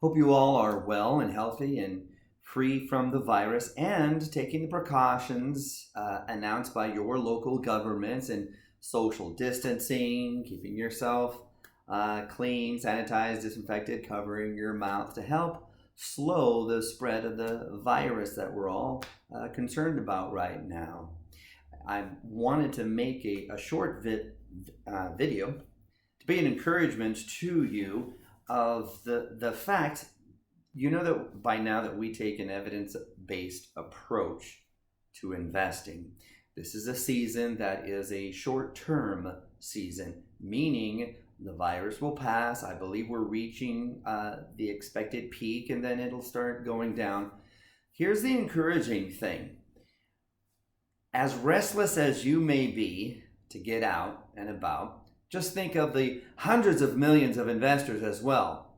Hope you all are well and healthy and free from the virus and taking the precautions announced by your local governments and social distancing, keeping yourself clean, sanitized, disinfected, covering your mouth to help slow the spread of the virus that we're all concerned about right now. I wanted to make a short video to be an encouragement to you of the fact, you know, that by now that we take an evidence-based approach to investing. This is a season that is a short-term season, meaning the virus will pass. I believe we're reaching the expected peak and then it'll start going down. Here's the encouraging thing. As restless as you may be to get out and about, just think of the hundreds of millions of investors as well,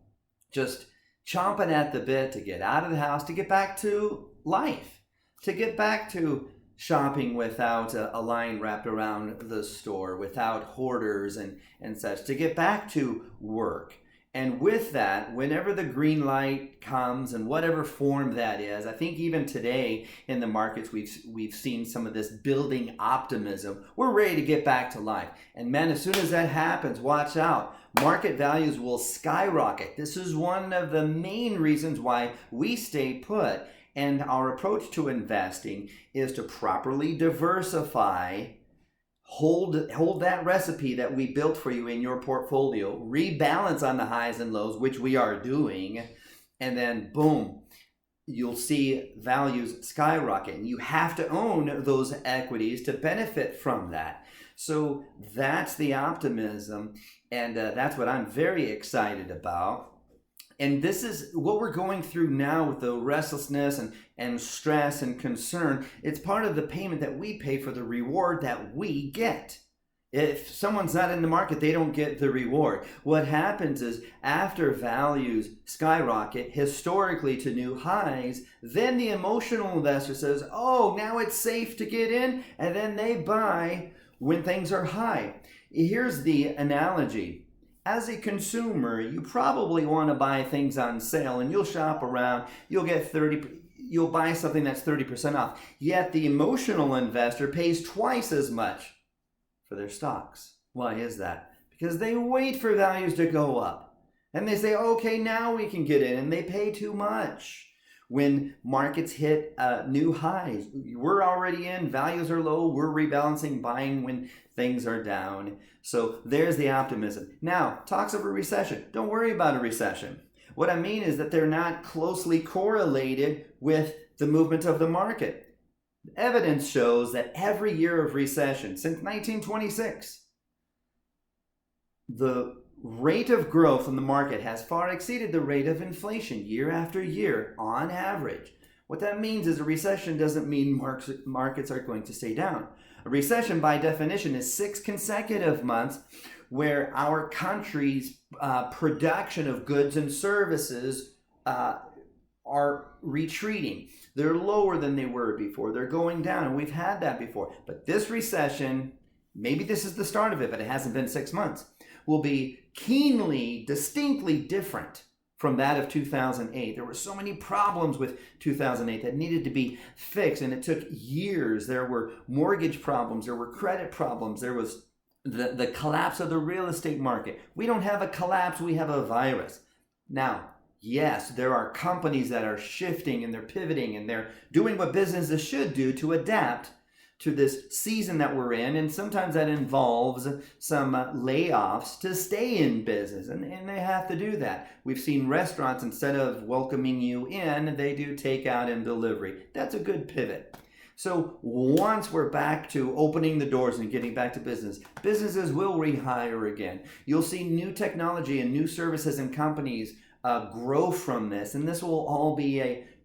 just chomping at the bit to get out of the house, to get back to life, to get back to shopping without a line wrapped around the store, without hoarders and such, to get back to work. And with that, whenever the green light comes, in whatever form that is, I think even today in the markets we've seen some of this building optimism. We're ready to get back to life. And man, as soon as that happens, watch out. Market values will skyrocket. This is one of the main reasons why we stay put. And our approach to investing is to properly diversify. Hold that recipe that we built for you in your portfolio, rebalance on the highs and lows, which we are doing, and then boom, you'll see values skyrocket. And you have to own those equities to benefit from that. So that's the optimism, and that's what I'm very excited about. And this is what we're going through now with the restlessness and stress and concern. It's part of the payment that we pay for the reward that we get. If someone's not in the market, they don't get the reward. What happens is after values skyrocket historically to new highs, then the emotional investor says, oh, now it's safe to get in, and then they buy when things are high. Here's the analogy. As a consumer, you probably want to buy things on sale and you'll shop around, you'll buy something that's 30% off. Yet the emotional investor pays twice as much for their stocks. Why is that? Because they wait for values to go up. And they say, okay, now we can get in, and they pay too much. When markets hit new highs, we're already in, values are low, we're rebalancing, buying when things are down. So there's the optimism. Now, talks of a recession. Don't worry about a recession. What I mean is that they're not closely correlated with the movement of the market. Evidence shows that every year of recession since 1926, the rate of growth in the market has far exceeded the rate of inflation year after year on average. What that means is a recession doesn't mean markets are going to stay down. A recession, by definition, is 6 consecutive months where our country's production of goods and services are retreating. They're lower than they were before. They're going down, and we've had that before. But this recession, maybe this is the start of it, but it hasn't been 6 months, will be keenly, distinctly different from that of 2008. There were so many problems with 2008 that needed to be fixed, and it took years. There were mortgage problems, there were credit problems, there was the collapse of the real estate market. We don't have a collapse, we have a virus. Now, yes, there are companies that are shifting and they're pivoting and they're doing what businesses should do to adapt to this season that we're in, and sometimes that involves some layoffs to stay in business, and they have to do that. We've seen restaurants, instead of welcoming you in, they do takeout and delivery. That's a good pivot. So once we're back to opening the doors and getting back to business, businesses will rehire again. You'll see new technology and new services and companies grow from this, and this will all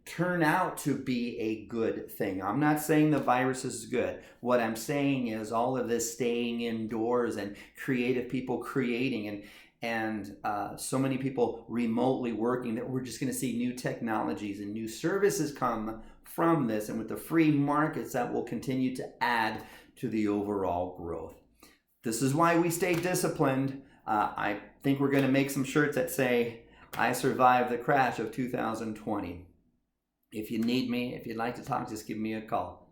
turn out to be a good thing. I'm not saying the virus is good. What I'm saying is all of this staying indoors and creative people creating and so many people remotely working, that we're just going to see new technologies and new services come from this, and with the free markets that will continue to add to the overall growth. This is why we stay disciplined. I think we're going to make some shirts that say, I survived the crash of 2020. If you need me, if you'd like to talk, just give me a call.